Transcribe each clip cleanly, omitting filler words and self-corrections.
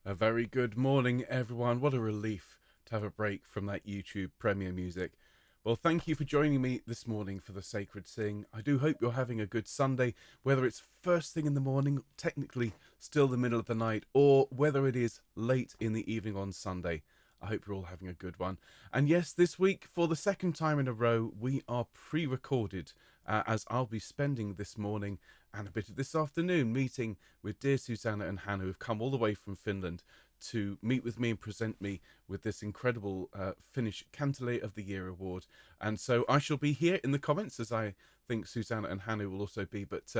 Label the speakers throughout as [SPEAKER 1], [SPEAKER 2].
[SPEAKER 1] A very good morning, everyone. What a relief to have a break from that YouTube Premiere music. Well, thank you for joining me this morning for the Sacred Sing. I do hope you're having a good Sunday, whether it's first thing in the morning, technically still the middle of the night, or whether it is late in the evening on Sunday. I hope you're all having a good one. And yes, this week, for the second time in a row, we are pre-recorded, as I'll be spending this morning and a bit of this afternoon meeting with dear Susanna and Hannah, who've come all the way from Finland to meet with me and present me with this incredible Finnish Cantilé of the Year award. And so I shall be here in the comments, as I think Susanna and Hannah will also be. But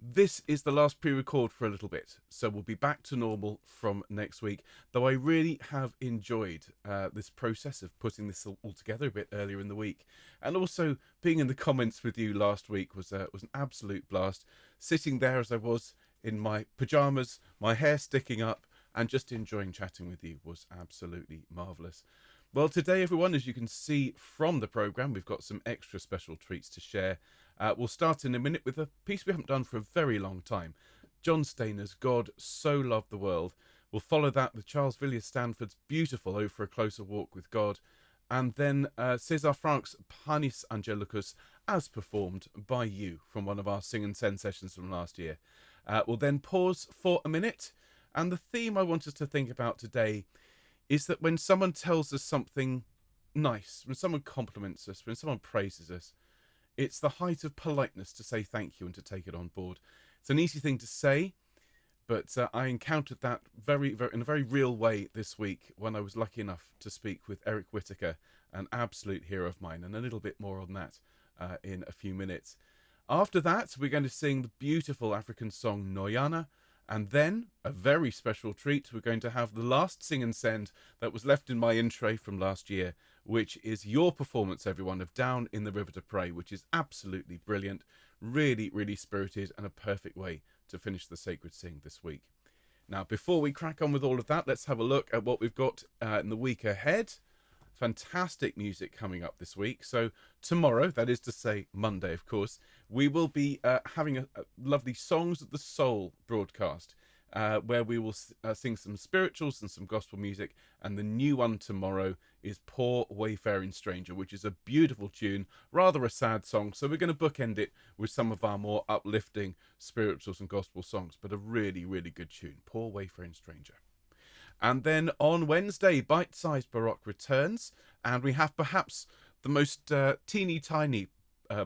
[SPEAKER 1] this is the last pre-record for a little bit, so we'll be back to normal from next week. Though I really have enjoyed this process of putting this all together a bit earlier in the week, and also being in the comments with you last week was an absolute blast. Sitting there as I was in my pajamas, my hair sticking up, and just enjoying chatting with you was absolutely marvellous. Well, today, everyone, as you can see from the programme, we've got some extra special treats to share. We'll start in a minute with a piece we haven't done for a very long time. John Stainer's God So Loved the World. We'll follow that with Charles Villiers Stanford's beautiful Oh for a Closer Walk with God. And then César Franck's Panis Angelicus, as performed by you from one of our Sing and Send sessions from last year. We'll then pause for a minute. And the theme I want us to think about today is that when someone tells us something nice, when someone compliments us, when someone praises us, it's the height of politeness to say thank you and to take it on board. It's an easy thing to say, but I encountered that in a very real way this week when I was lucky enough to speak with Eric Whittaker, an absolute hero of mine, and a little bit more on that in a few minutes. After that, we're going to sing the beautiful African song Noyana, and then, a very special treat, we're going to have the last Sing and Send that was left in my intro from last year, which is your performance, everyone, of Down in the River to Pray, which is absolutely brilliant, really, really spirited, and a perfect way to finish the Sacred Sing this week. Now, before we crack on with all of that, let's have a look at what we've got in the week ahead. Fantastic music coming up this week. So tomorrow, that is to say Monday, of course, we will be having a lovely Songs of the Soul broadcast, where we will sing some spirituals and some gospel music. And the new one tomorrow is Poor Wayfaring Stranger, which is a beautiful tune, rather a sad song. So we're going to bookend it with some of our more uplifting spirituals and gospel songs, but a really, really good tune, Poor Wayfaring Stranger. And then on Wednesday, Bite Size Baroque returns, and we have perhaps the most teeny tiny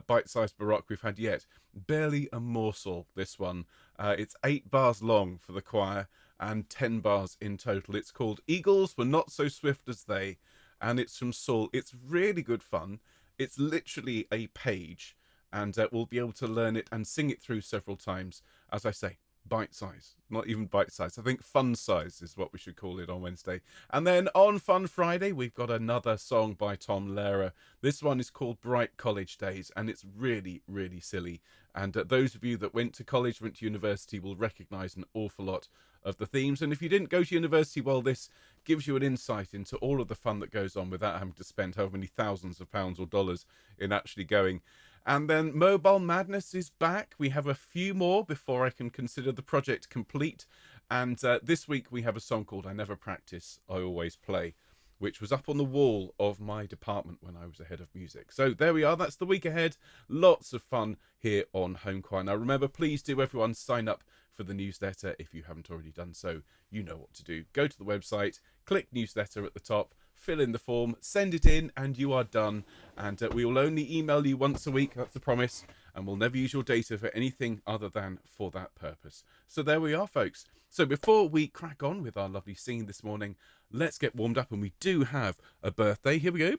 [SPEAKER 1] Bite Size Baroque we've had yet. Barely a morsel, this one. It's 8 bars long for the choir and 10 bars in total. It's called Eagles Were Not So Swift as They, and it's from Saul. It's really good fun. It's literally a page, and we'll be able to learn it and sing it through several times. As I say, bite size, not even bite size. I think fun size is what we should call it on Wednesday. And then on Fun Friday, we've got another song by Tom Lehrer. This one is called Bright College Days, and it's really, really silly. And those of you that went to college, went to university, will recognise an awful lot of the themes. And if you didn't go to university, well, this gives you an insight into all of the fun that goes on without having to spend however many thousands of pounds or dollars in actually going. And then Mobile Madness is back. We have a few more before I can consider the project complete. And this week we have a song called I Never Practice, I Always Play, which was up on the wall of my department when I was a head of music. So there we are. That's the week ahead. Lots of fun here on Homechoir. Now remember, please do everyone sign up for the newsletter if you haven't already done so. You know what to do. Go to the website, click newsletter at the top, fill in the form, send it in, and you are done. And we will only email you once a week, that's the promise, and we'll never use your data for anything other than for that purpose. So there we are, folks. So before we crack on with our lovely singing this morning, let's get warmed up, and we do have a birthday. Here we go.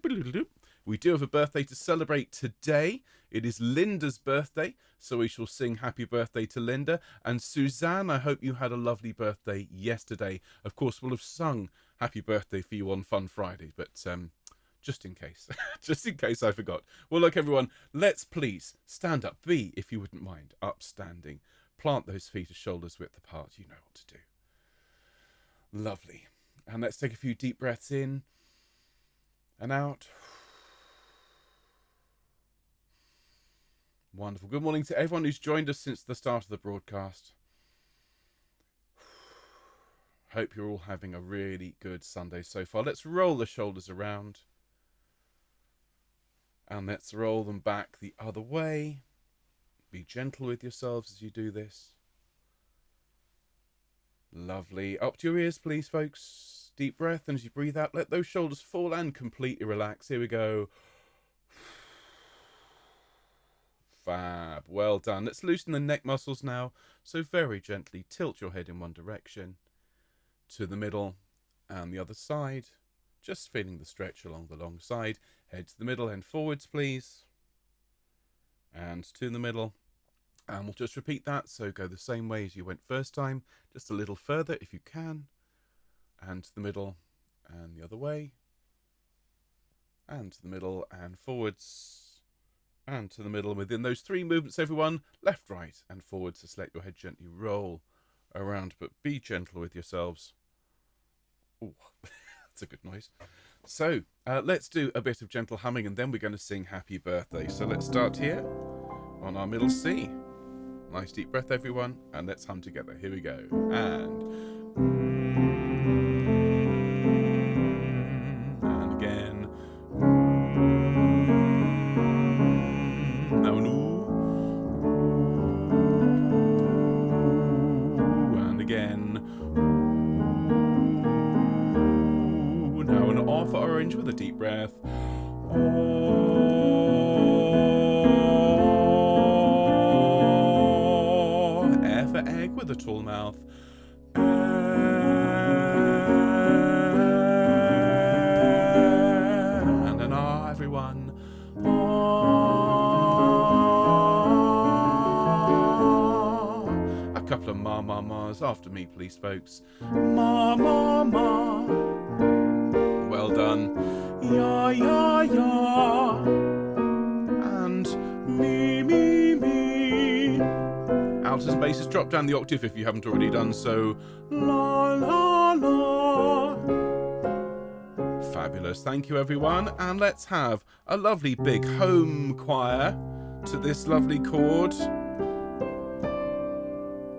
[SPEAKER 1] We do have a birthday to celebrate today. It is Linda's birthday, so we shall sing happy birthday to Linda. And Suzanne, I hope you had a lovely birthday yesterday. Of course, we'll have sung happy birthday for you on Fun Friday, but just in case, just in case I forgot. Well, look, everyone, let's please stand up. Be, if you wouldn't mind, upstanding. Plant those feet as shoulders width apart. You know what to do. Lovely. And let's take a few deep breaths in and out. Wonderful. Good morning to everyone who's joined us since the start of the broadcast. Hope you're all having a really good Sunday so far. Let's roll the shoulders around. And let's roll them back the other way. Be gentle with yourselves as you do this. Lovely. Up to your ears, please, folks. Deep breath, and as you breathe out, let those shoulders fall and completely relax. Here we go. Fab. Well done. Let's loosen the neck muscles now. So very gently tilt your head in one direction, to the middle, and the other side. Just feeling the stretch along the long side. Head to the middle and forwards, please. And to the middle. And we'll just repeat that. So go the same way as you went first time. Just a little further if you can. And to the middle and the other way. And to the middle and forwards. And to the middle. And within those three movements, everyone, left, right, and forwards. Just let your head gently roll around, but be gentle with yourselves. Oh, that's a good noise. So let's do a bit of gentle humming, and then we're going to sing Happy Birthday. So let's start here on our middle C. Nice deep breath, everyone, and let's hum together. Here we go. And again. Now an ooh. And again. Now an O for orange with a deep breath. E for egg with a tall mouth. And an R, everyone. A couple of ma-ma-mas after me, please, folks. Ma-ma-ma. Well done. Ya, ya, ya. And me, me, me. Altos and basses, drop down the octave if you haven't already done so. La, la, la. Fabulous. Thank you, everyone. And let's have a lovely big home choir to this lovely chord.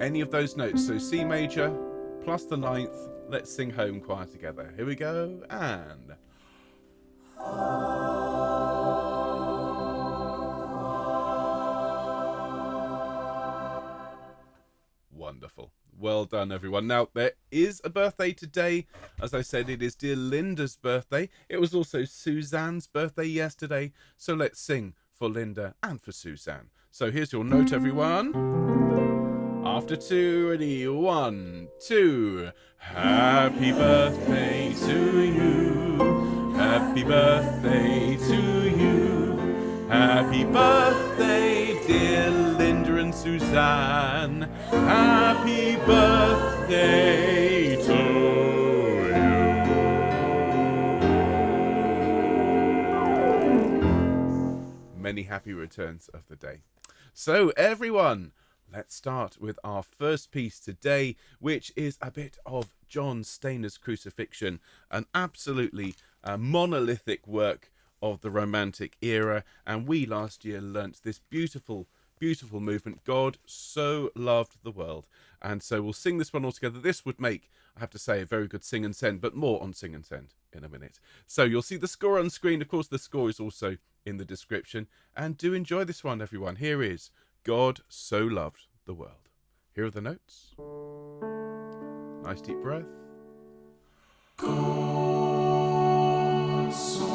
[SPEAKER 1] Any of those notes. So C major plus the ninth. Let's sing home choir together. Here we go. And... Wonderful. Well done, everyone. Now, there is a birthday today. As I said, it is dear Linda's birthday. It was also Suzanne's birthday yesterday. So let's sing for Linda and for Suzanne. So here's your note, everyone. After two, ready, 1, 2. Happy birthday to you. Happy birthday to you. Happy birthday, dear Linda and Suzanne. Happy birthday to you. Many happy returns of the day. So, everyone, let's start with our first piece today, which is a bit of John Stainer's Crucifixion, an absolutely monolithic work of the Romantic era, and we last year learnt this beautiful movement, God So Loved the World. And so we'll sing this one all together. This would make, I have to say, a very good sing and send, but more on sing and send in a minute. So you'll see the score on screen. Of course, the score is also in the description. And do enjoy this one, everyone. Here is God So Loved the World. Here are the notes. Nice deep breath. God so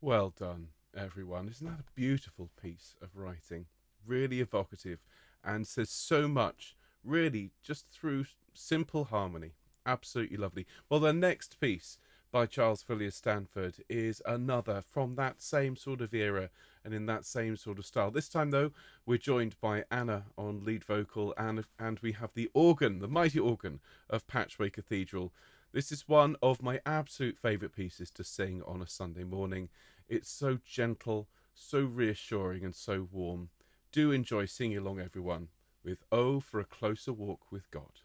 [SPEAKER 1] Well done, everyone. Isn't that a beautiful piece of writing? Really evocative and says so much, really, just through simple harmony. Absolutely lovely. Well, the next piece by Charles Villiers Stanford is another from that same sort of era and in that same sort of style. This time, though, we're joined by Anna on lead vocal, and we have the organ, the mighty organ of Patchway Cathedral. This is one of my absolute favourite pieces to sing on a Sunday morning. It's so gentle, so reassuring and so warm. Do enjoy singing along, everyone, with Oh for a Closer Walk with God.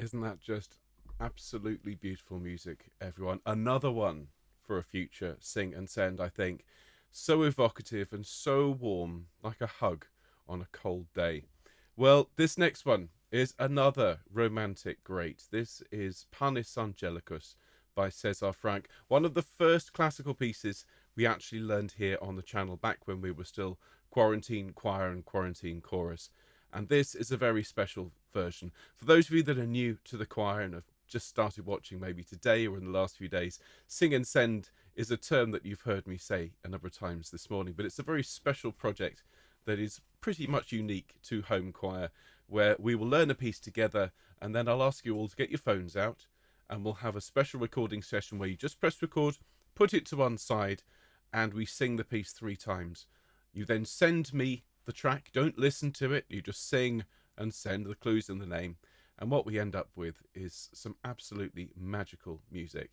[SPEAKER 1] Isn't that just absolutely beautiful music, everyone? Another one for a future Sing and Send, I think. So evocative and so warm, like a hug on a cold day. Well, this next one is another romantic great. This is Panis Angelicus by César Franck, one of the first classical pieces we actually learned here on the channel back when we were still quarantine choir and quarantine chorus. And this is a very special version. For those of you that are new to the choir and have just started watching maybe today or in the last few days, Sing and Send is a term that you've heard me say a number of times this morning, but it's a very special project that is pretty much unique to Homechoir, where we will learn a piece together and then I'll ask you all to get your phones out and we'll have a special recording session where you just press record, put it to one side, and we sing the piece 3 times. You then send me the track, don't listen to it, you just sing and send the clues in the name, and what we end up with is some absolutely magical music.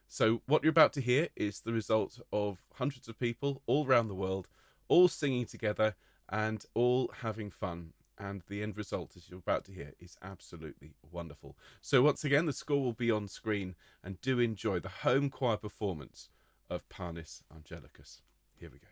[SPEAKER 1] So what you're about to hear is the result of hundreds of people all around the world, all singing together and all having fun, and the end result, as you're about to hear, is absolutely wonderful. So once again, the score will be on screen, and do enjoy the Homechoir performance of Panis Angelicus. Here we go.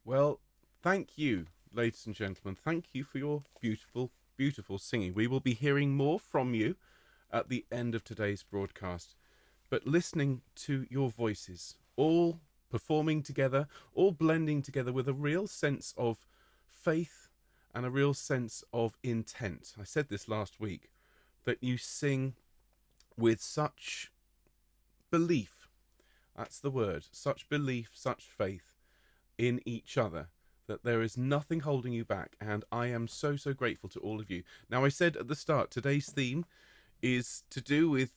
[SPEAKER 1] Well, thank you, ladies and gentlemen. Thank you for your beautiful, beautiful singing. We will be hearing more from you at the end of today's broadcast. But listening to your voices, all performing together, all blending together with a real sense of faith and a real sense of intent. I said this last week, that you sing with such belief. That's the word. Such belief, such faith in each other, that there is nothing holding you back. And I am so, so grateful to all of you. Now, I said at the start, today's theme is to do with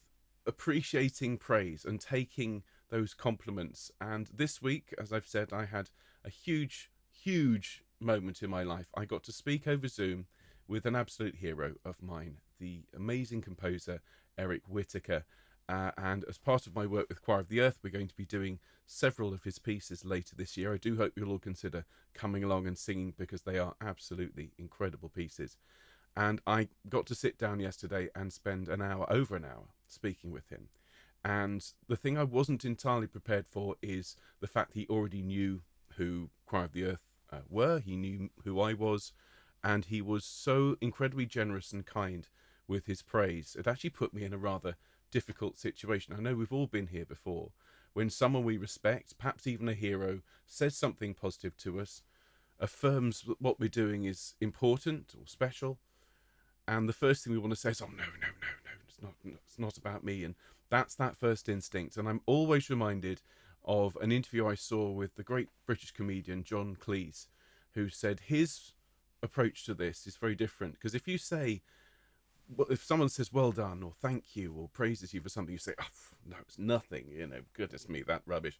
[SPEAKER 1] appreciating praise and taking those compliments. And this week, as I've said, I had a huge, huge moment in my life. I got to speak over Zoom with an absolute hero of mine, the amazing composer Eric Whittaker. And as part of my work with Choir of the Earth, we're going to be doing several of his pieces later this year. I do hope you'll all consider coming along and singing, because they are absolutely incredible pieces. And I got to sit down yesterday and spend over an hour, speaking with him. And the thing I wasn't entirely prepared for is the fact he already knew who Choir of the Earth were. He knew who I was, and he was so incredibly generous and kind with his praise. It actually put me in a rather difficult situation. I know we've all been here before, when someone we respect, perhaps even a hero, says something positive to us, affirms that what we're doing is important or special, and the first thing we want to say is, oh, no, no, no, no, it's not about me. And that's that first instinct. And I'm always reminded of an interview I saw with the great British comedian John Cleese, who said his approach to this is very different. Because if you say, well, if someone says well done or thank you or praises you for something, you say, oh, no, it's nothing, goodness me, that rubbish.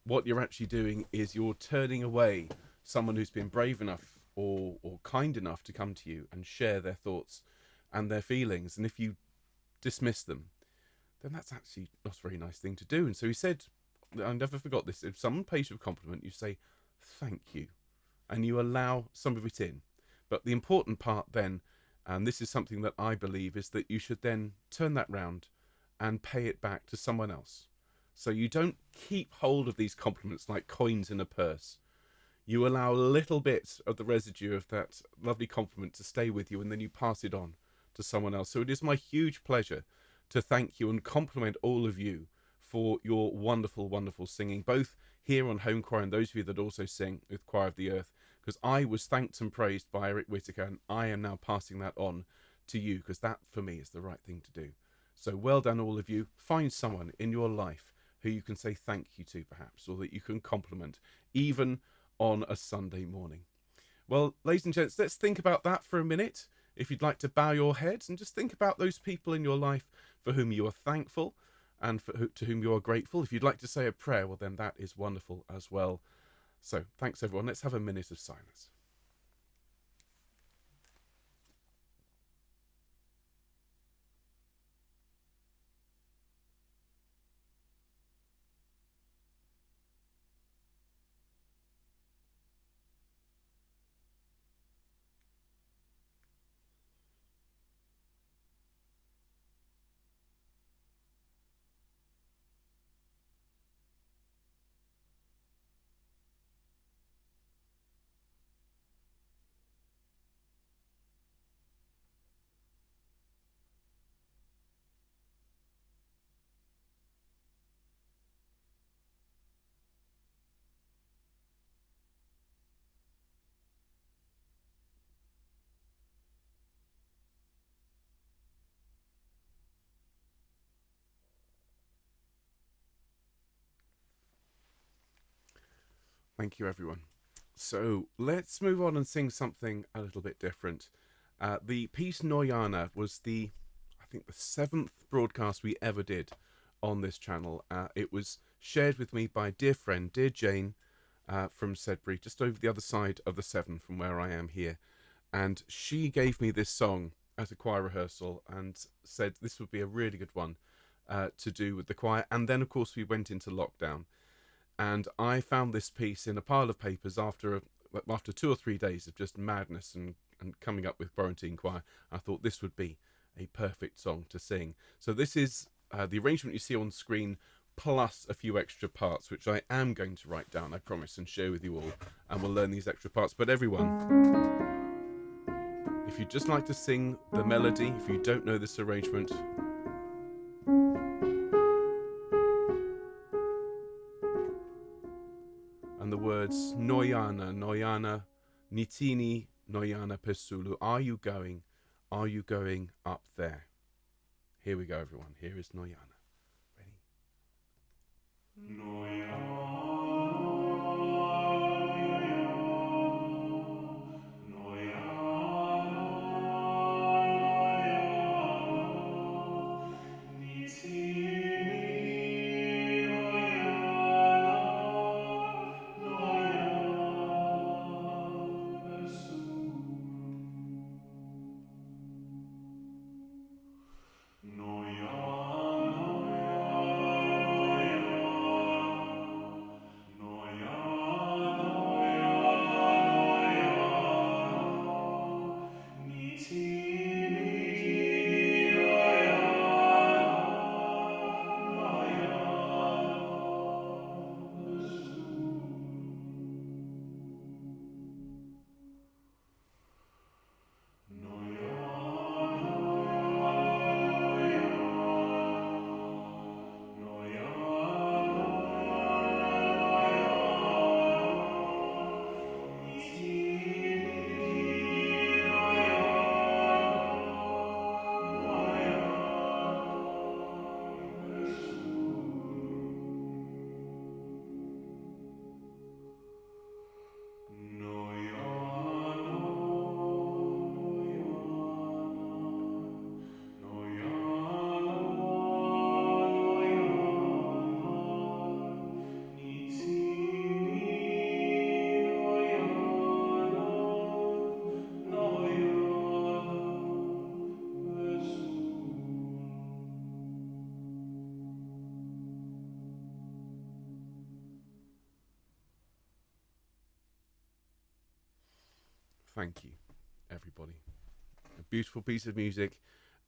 [SPEAKER 1] What you're actually doing is you're turning away someone who's been brave enough or kind enough to come to you and share their thoughts and their feelings. And if you dismiss them, then that's actually not a very nice thing to do. And so he said, I never forgot this, if someone pays you a compliment, you say thank you, and you allow some of it in. But the important part then, and this is something that I believe, is that you should then turn that round and pay it back to someone else. So you don't keep hold of these compliments like coins in a purse. You allow a little bit of the residue of that lovely compliment to stay with you, and then you pass it on to someone else. So it is my huge pleasure to thank you and compliment all of you for your wonderful, wonderful singing, both here on Homechoir and those of you that also sing with Choir of the Earth, because I was thanked and praised by Eric Whittaker, and I am now passing that on to you, because that, for me, is the right thing to do. So well done, all of you. Find someone in your life who you can say thank you to, perhaps, or that you can compliment, even on a Sunday morning. Well, ladies and gents, let's think about that for a minute. If you'd like to bow your heads and just think about those people in your life for whom you are thankful and to whom you are grateful. If you'd like to say a prayer, well, then that is wonderful as well. So thanks, everyone. Let's have a minute of silence. Thank you, everyone. So let's move on and sing something a little bit different. The piece Noyana was I think, the 7th broadcast we ever did on this channel. It was shared with me by a dear friend, dear Jane, from Sedbury, just over the other side of the Severn from where I am here. And she gave me this song at a choir rehearsal and said this would be a really good one to do with the choir. And then, of course, we went into lockdown. And I found this piece in a pile of papers after 2 or 3 days of just madness and coming up with quarantine choir. I thought this would be a perfect song to sing. So this is the arrangement you see on screen, plus a few extra parts, which I am going to write down, I promise, and share with you all. And we'll learn these extra parts. But everyone, if you'd just like to sing the melody, if you don't know this arrangement, and the words Noyana, Noyana, Nitini, Noyana Pesulu. Are you going? Are you going up there? Here we go, everyone. Here is Noyana. Ready? Thank you, everybody. A beautiful piece of music,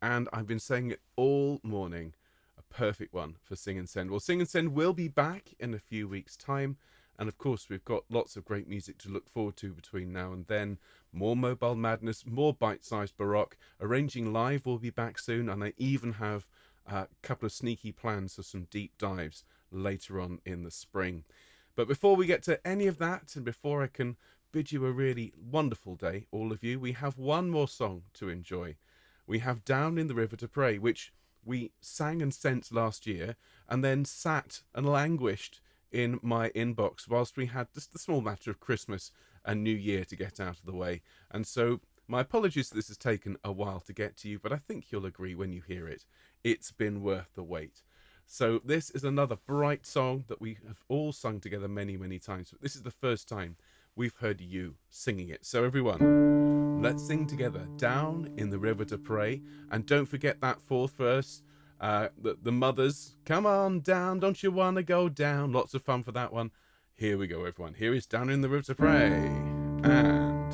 [SPEAKER 1] and I've been saying it all morning. A perfect one for Sing and Send. Well, Sing and Send will be back in a few weeks' time, and of course we've got lots of great music to look forward to between now and then. More Mobile Madness, more bite-sized Baroque. Arranging Live will be back soon, and I even have a couple of sneaky plans for some deep dives later on in the spring. But before we get to any of that, and before I can bid you a really wonderful day, all of you, we have one more song to enjoy. We have Down in the River to Pray, which we sang and sent last year, and then sat and languished in my inbox whilst we had just the small matter of Christmas and New Year to get out of the way. And so my apologies that this has taken a while to get to you, but I think you'll agree when you hear it. It's been worth the wait. So this is another bright song that we have all sung together many, many times, but this is the first time we've heard you singing it. So everyone, let's sing together, Down in the River to Pray. And don't forget that fourth verse, the mothers, come on down, don't you want to go down? Lots of fun for that one. Here we go, everyone. Here is Down in the River to Pray. And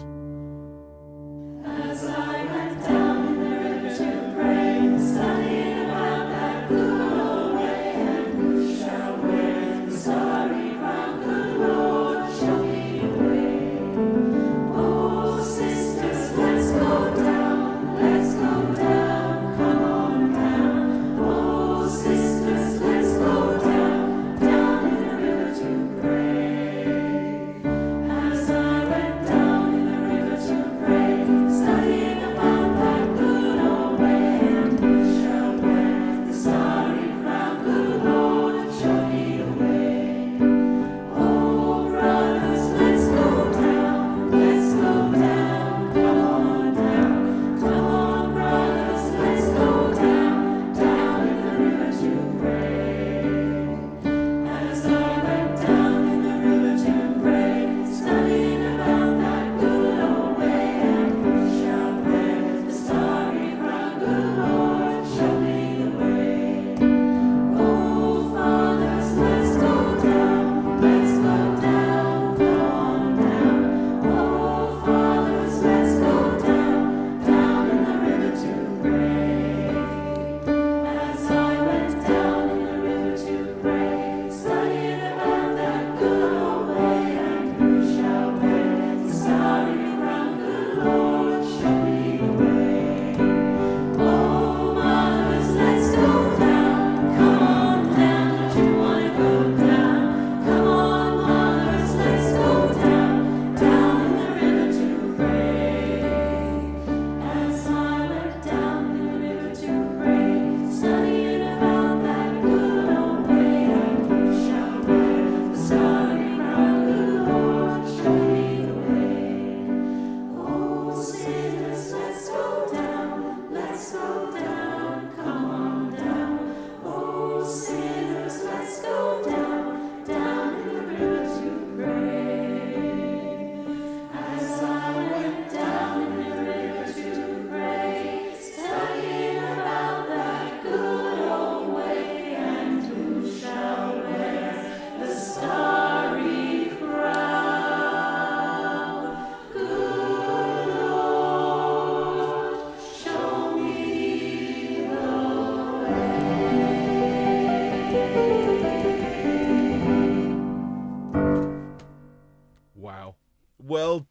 [SPEAKER 2] as I went down in the river to pray, studying about that good old way, and who shall wear the starry crown, good Lord, shall be brave. Oh, sisters, let's go down, come on down. Oh, sisters, let's go down in the river to pray. As I went down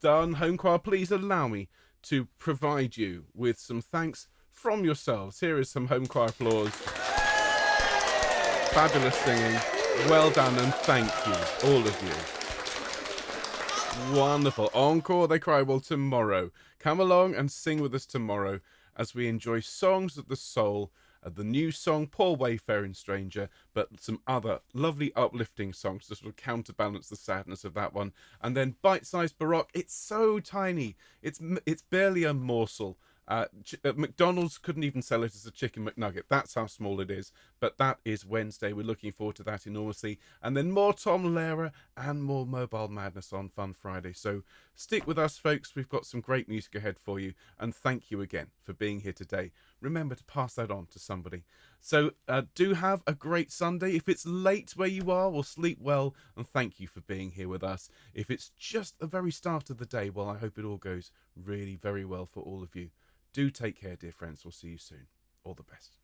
[SPEAKER 1] done. Homechoir, please allow me to provide you with some thanks from yourselves. Here is some Homechoir applause. Fabulous singing. Well done, and thank you, all of you. Wonderful. Encore, they cry. Well, tomorrow. Come along and sing with us tomorrow as we enjoy songs of the soul, the new song, Poor Wayfaring Stranger, but some other lovely uplifting songs to sort of counterbalance the sadness of that one. And then Bite-Sized Baroque. It's so tiny. It's barely a morsel. McDonald's couldn't even sell it as a chicken McNugget. That's how small it is. But that is Wednesday. We're looking forward to that enormously. And then more Tom Lehrer and more Mobile Madness on Fun Friday. So stick with us, folks. We've got some great music ahead for you. And thank you again for being here today. Remember to pass that on to somebody. So do have a great Sunday. If it's late where you are, well, sleep well. And thank you for being here with us. If it's just the very start of the day, well, I hope it all goes really very well for all of you. Do take care, dear friends. We'll see you soon. All the best.